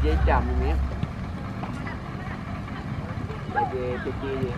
Dây chậm nhé. Bây giờ cái kia gì?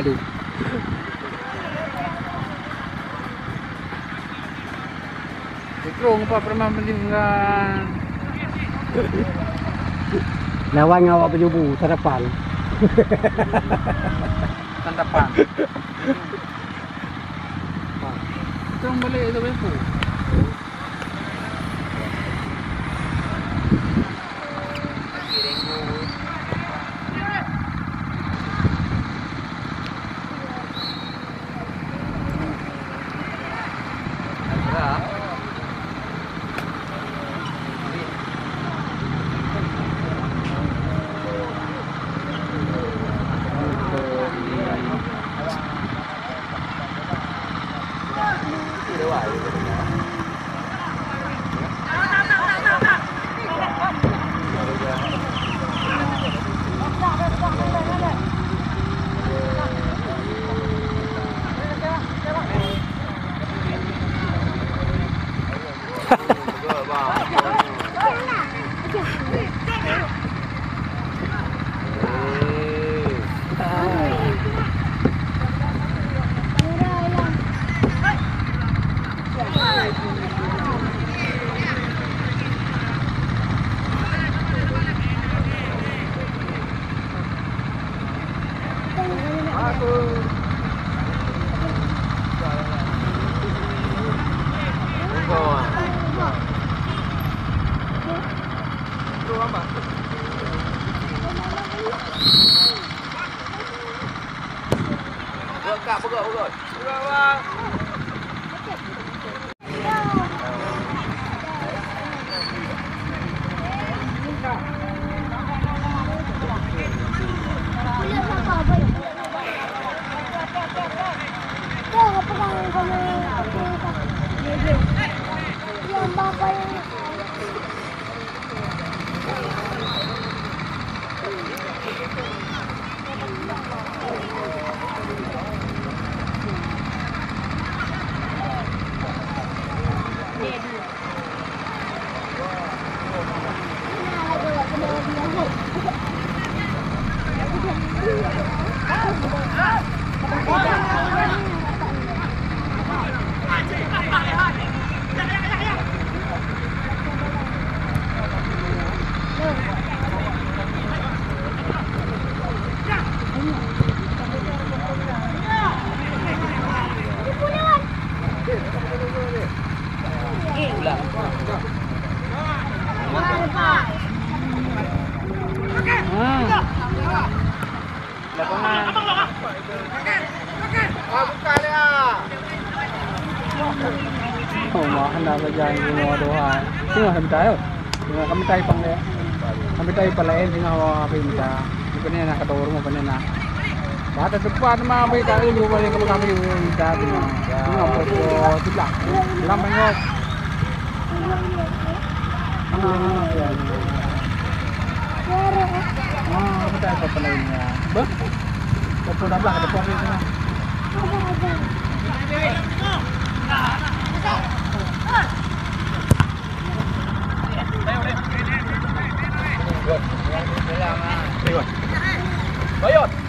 Aduh. Ikrong pa pernah meninggal. Lawan awak berjubu sarapan. Santapan. Ito ang balik ito ba po? Handa sa dyan yung mga doha. Sino kami tayo? Kami tayo pang kami tayo palain. Sino kami sa hindi pa niya nakatawar mo pa niya na bata sepat na mga bay tayo yung bumalik kami yung sabi mo mga po sila lamang yun yan kami tayo pa palain niya ba? Papunta ba? Kada po rin na Bayot.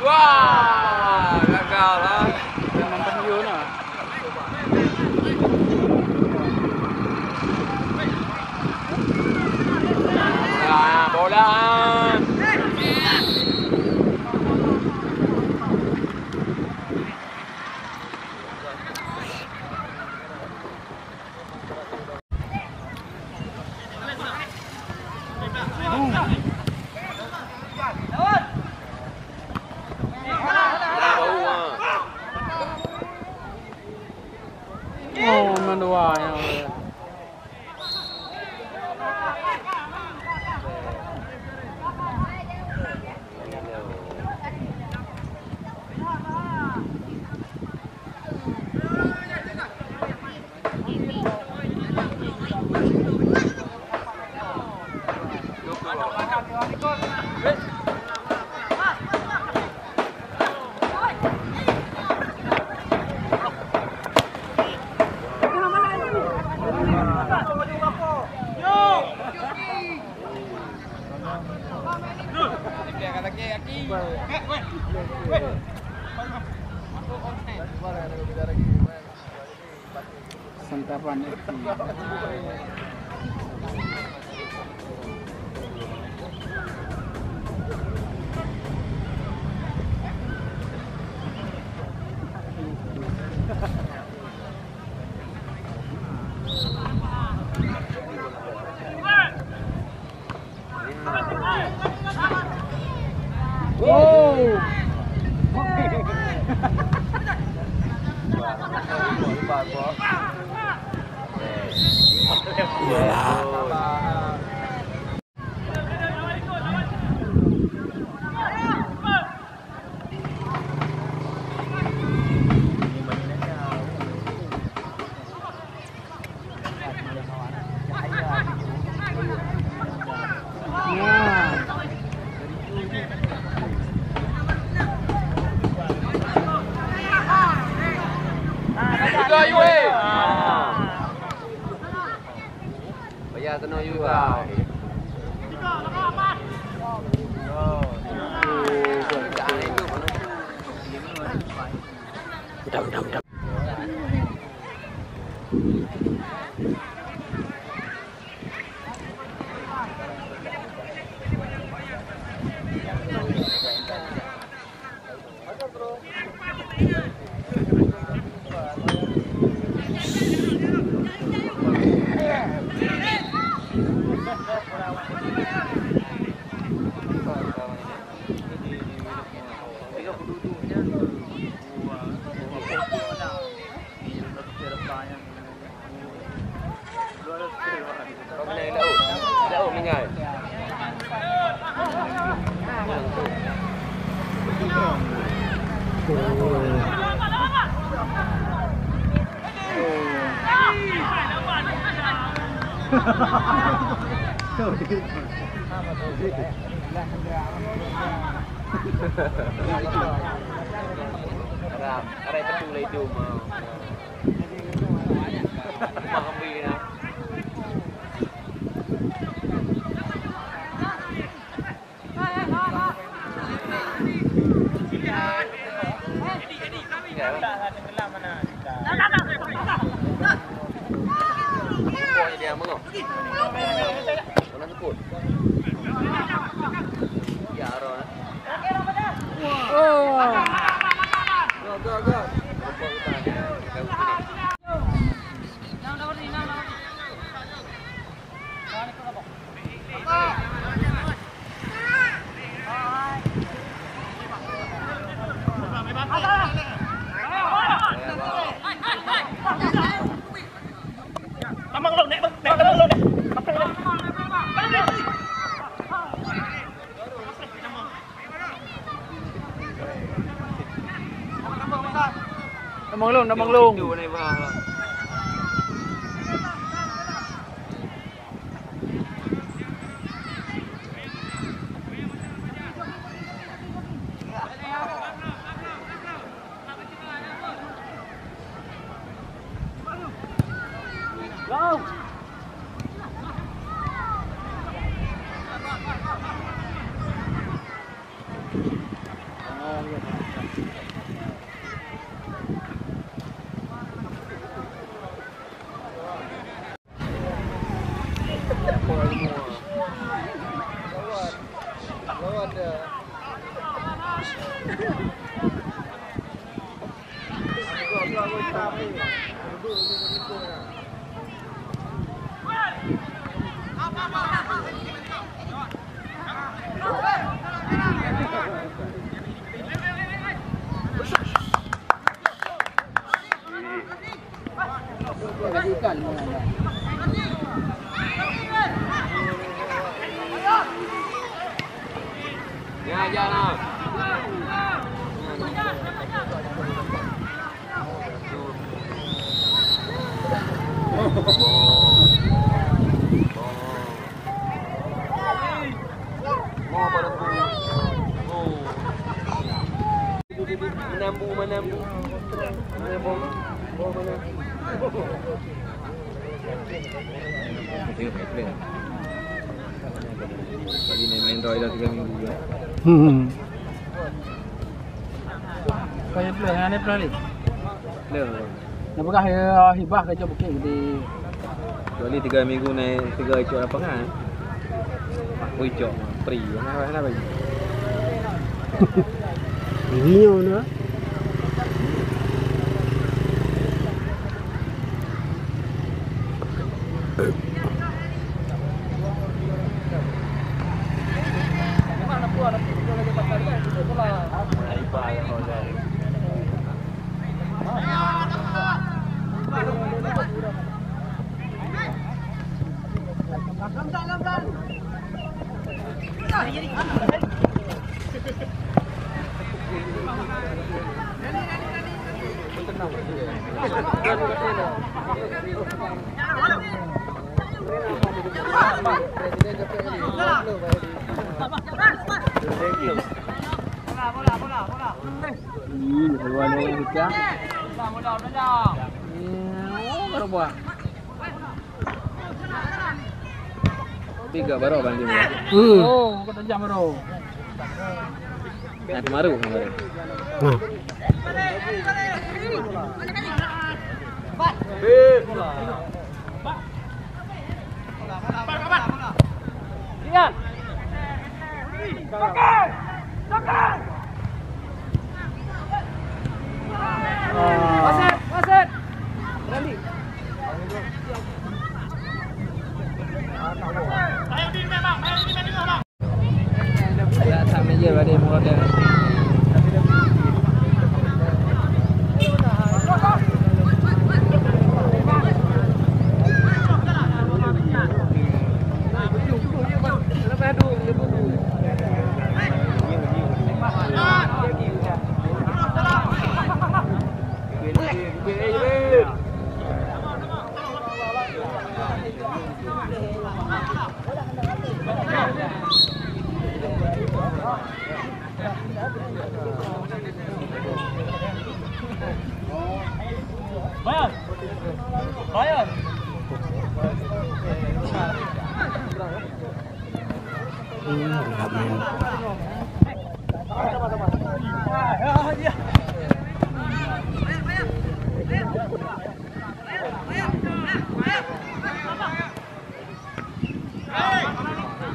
Wah, gagal lah. Memang penyu lah. Bola. Oh, mendua yang. Santapan FC. Wow. Bayar kena juga. Udah. Ada itu mulai itu mau. Makan beli na. Dia mengok. Mana sebut? Ya, Ron. Oh. Go. Nampak utang. Namang lung. Itu ni bang. Ya, jangan. Menambu. Tadi main Roy dah 3 minggu juga. Kaya play, yang ni play ni. Leh. Napakah hibah kerja bukit di. Kecuali 3 minggu naik 3 icok lapangan. Pak icok free. Mana bagi? Ini mana? Tiga baru banding. Oh, kata jam baru. Nah, kemaru kemarin. Nah. Ingat. Wasit. Berani. Ya, sama je balik model. Bayar.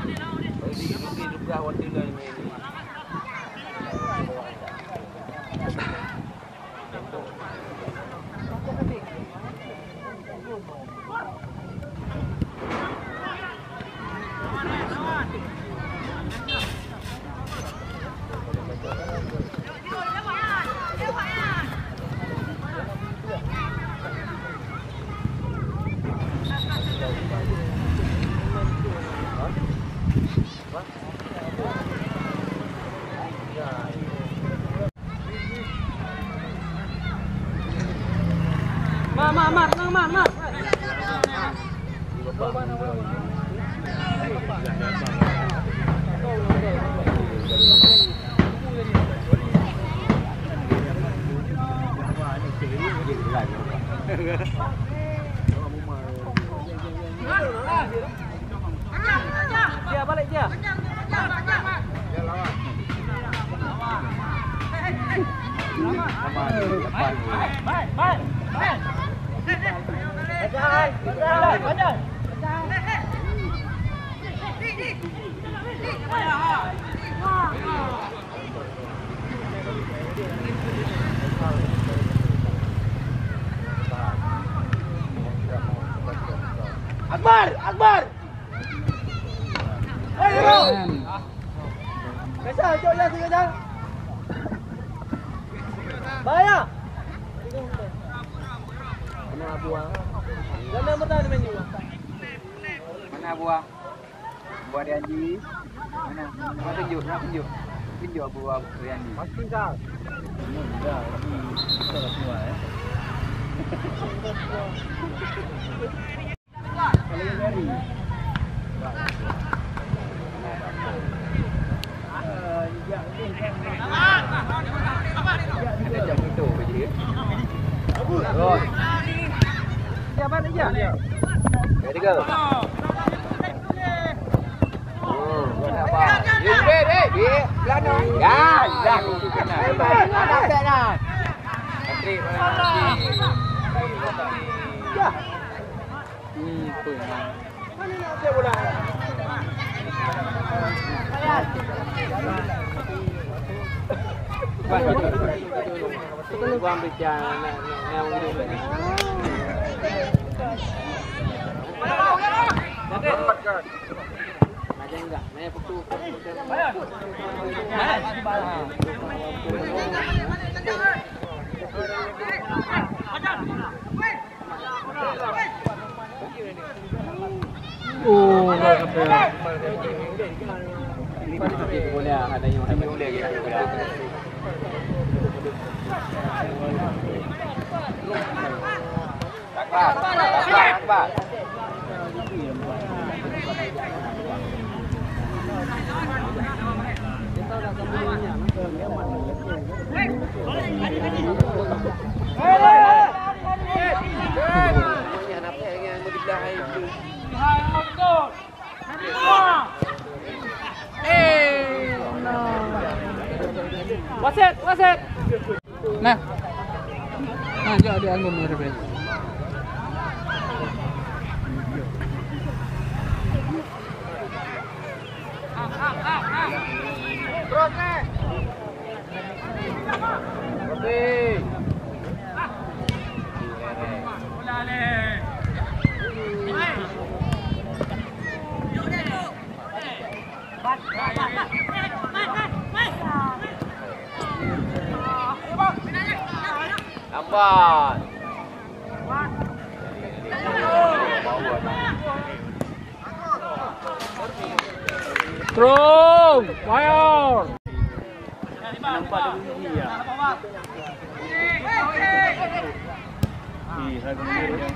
Mesti juga hotel lain ni. Mat. Dia balik dia. Akbar. Ayo. Kaisa, jauh ya sekejap. Bahaya. Mana buang? Mana bertahan menu? Mana buang? Buang di Anji. Mana? Mana tunjuk? Tunjuk buang di Anji. Pasti kau. Dah, kita dah semua Kalau yang dari. Ada jam itu baju. Terus. Siapa ni je? Ready go. Oh, apa? Ye, plano. Ya, dah kita nak. Ada set dah. Patrik mana lagi? Ya. Itu. Mana nak set bola? Kita ambil jalan yang hidup ni. Macam enggak, saya pukul. Oh, boleh ada yang boleh Akbar. Wasit. Nah, jom ada album mereka. Terus ni. Okey. Bola le. Lambat. Strong, fire. Nampak ada bunyi ya. Harga dia.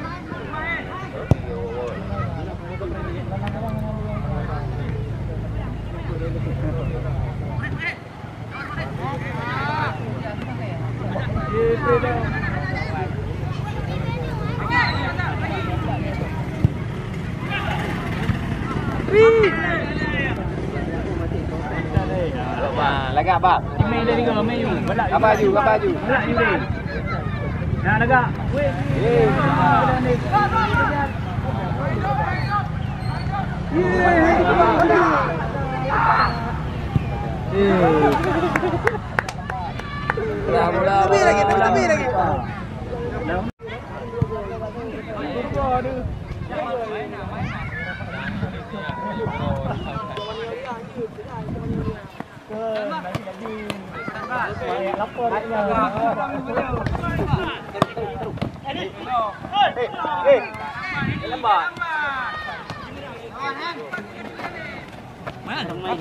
Lagak apa? Main dari kau main. Apa baju? Balak you deh. Nah, lagak. Weh. Bola. Lebih lagi. Lembat. Mana tong main?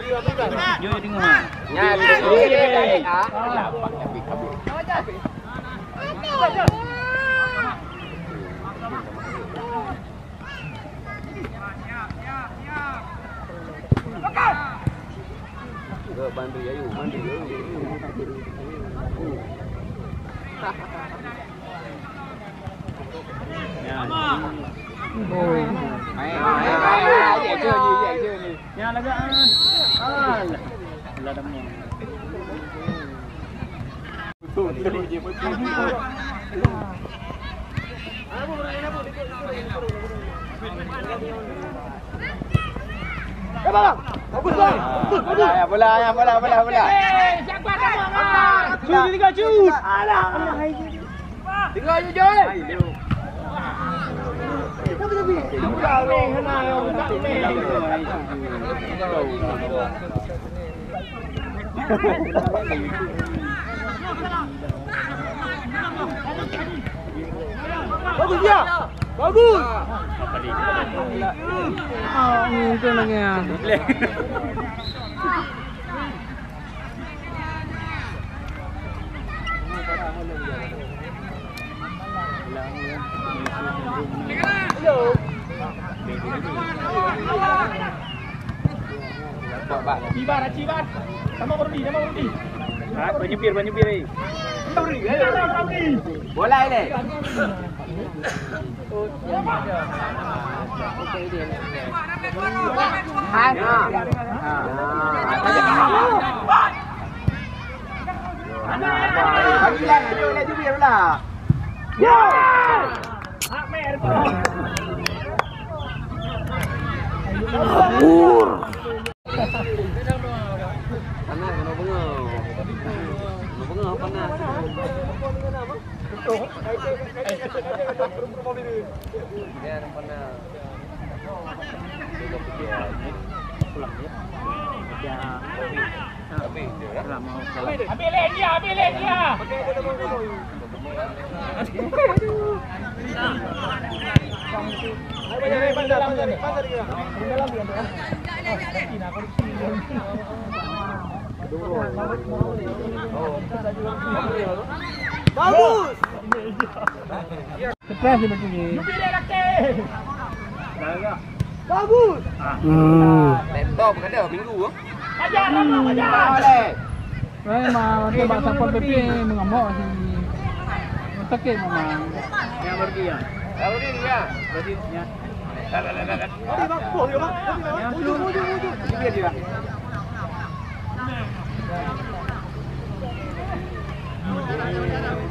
Yo tengok. Nya mandi ayo. Ôi. Dạy chưa gì. Nhà là là đâm nhẹ. Bola. Cu. Alah. Tiga je. Bagus dia. Bagus. Itu lagi. Cibar. Sama berdi. Penyepir ni. Bola ini. Panas kena bengau panas. Biar panas. Ambil dia. Bagus. Stres dia begini. Bagus. Laptop ada minggu ah. Ajar. Memang dia bakal sampai PP mengamuk si. Sakit memang. Yang pergi ya. Berarti ya. Yang biar dia.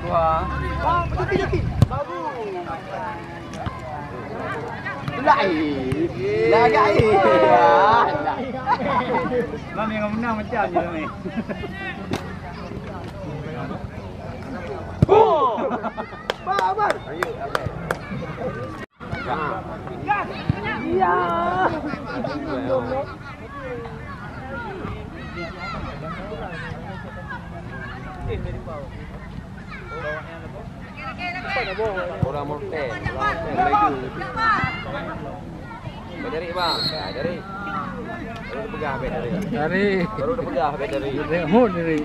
Wah. Betul. Bagus. Lagai. Lam yang menang macam je ni. Babar. Ayo, okey. Ya. Orang morten lagi. Bateri bang, bateri. Baru pegang bateri. Baru pegang bateri. Remote dari.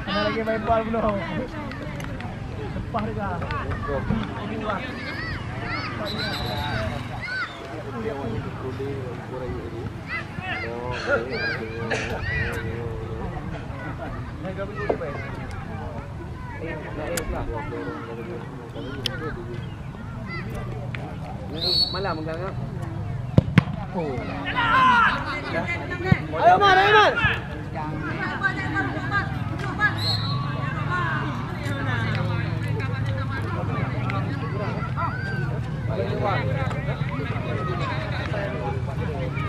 Ada lagi main bal belum? Lepas juga. Malam mengganggu. Ayo man.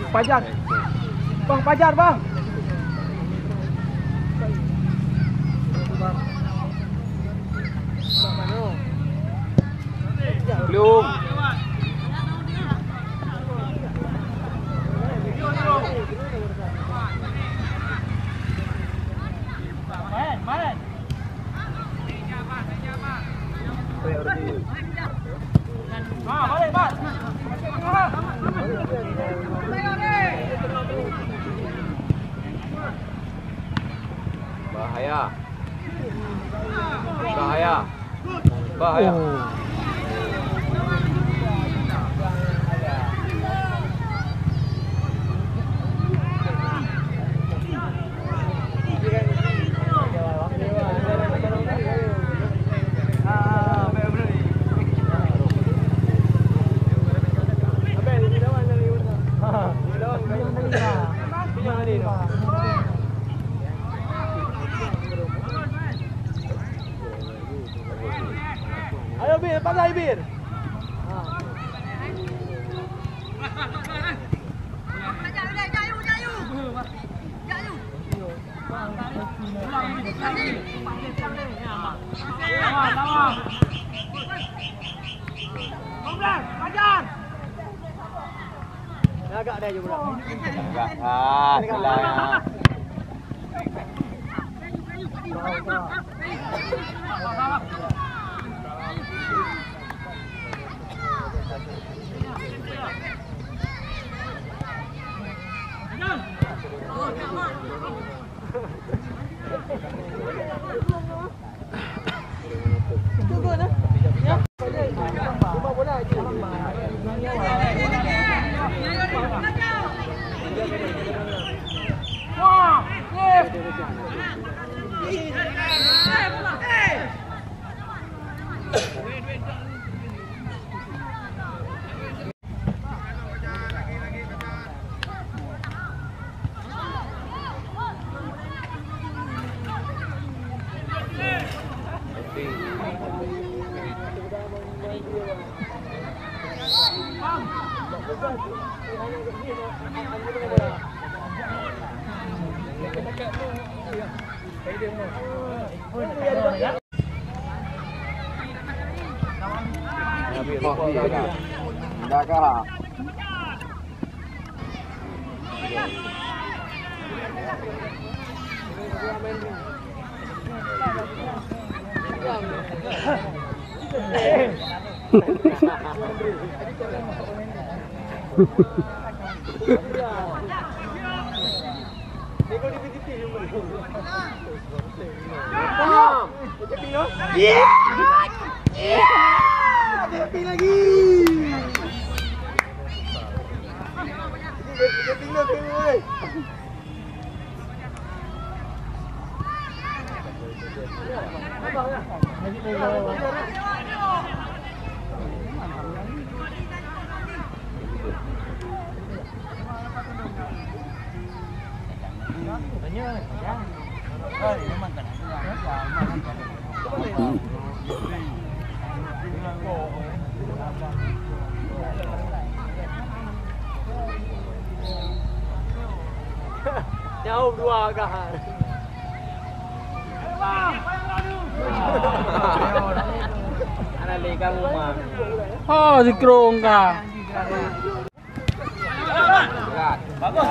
Pajar. Bang, Pajar bang. Belum. Bahaya. Bahaya. Bahaya. Ayo Bir, pandai Bir. Agak dah je bro. Agak. Salah. Jaga. Jauh dua agak. Ada lega rumah. Oh, si Krong kah? Bagus.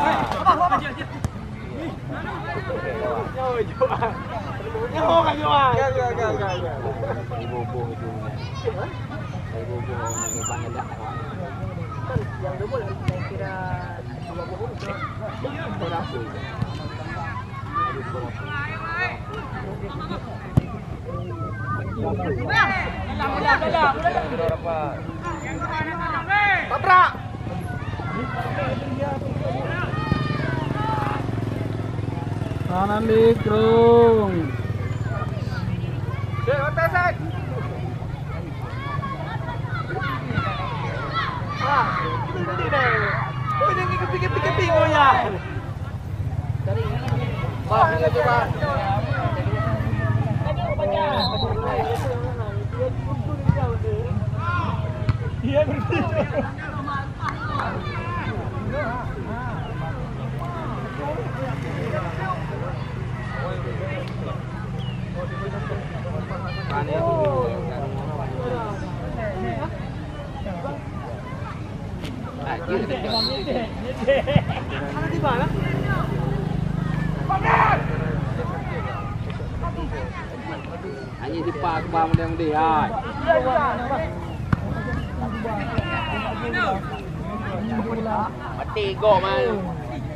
Jauh jual. Jauh kan jual. Gak. Dibobong itu. Dibobong di Bangladesh. Yang double saya kira 20 berapa? Tabrak. Kanan Likrung. Cek otak. Ini deh. Oh, ini keping-keping oh ya. Wah, ini coba. Dia berhenti. Hanya di pak bang dia ai. Mati go man.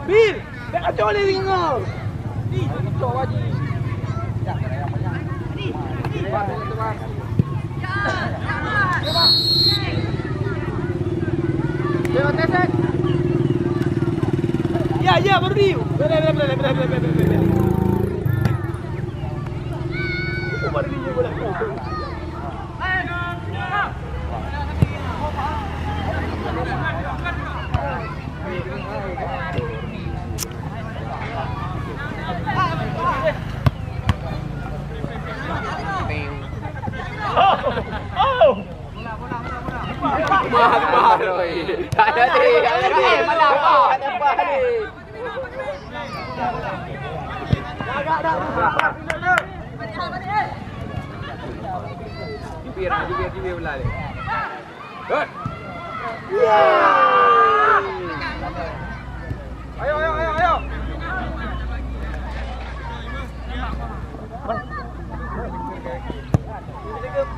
Bil, dah kacau ni ringau. Kacau lagi. Ya, baru di. Benar. Baru di je bola. Mahal rồi. Tak ada ni. Mana apa? Apa ni? Agak dah. Jibir bola ni. Good. Ayo.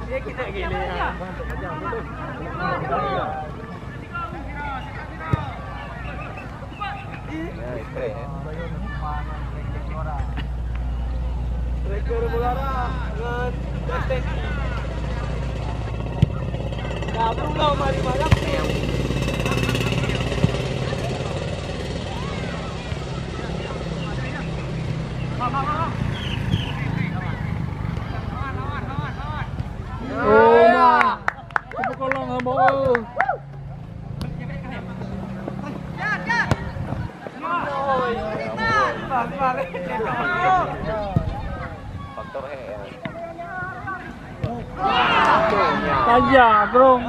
Dia kita gile. Rekor bola dengan Destek. Dah berulang mari malam ni. Kolong abang. Faktor Tajak, bro.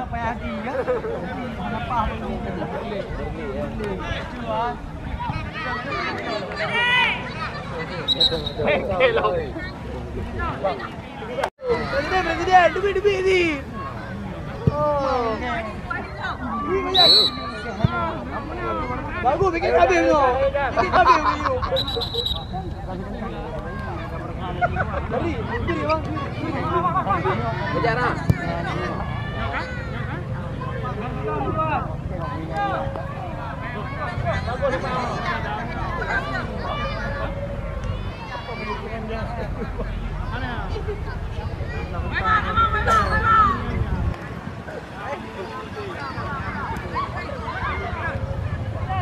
Presiden, duit ni. Bagus bikin habis tu. Bikin habis tu. Kiri bang. Kejar ah.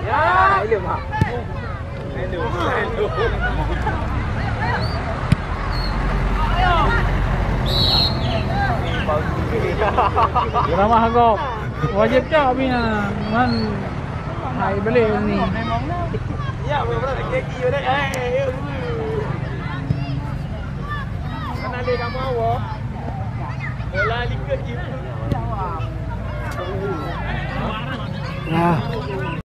Ya, ini mah. Ramah agak wajib cak punya man hai balik ni. Ya, benar kaki ada. Kan ada kamu awak. Bola liket itu. Ya.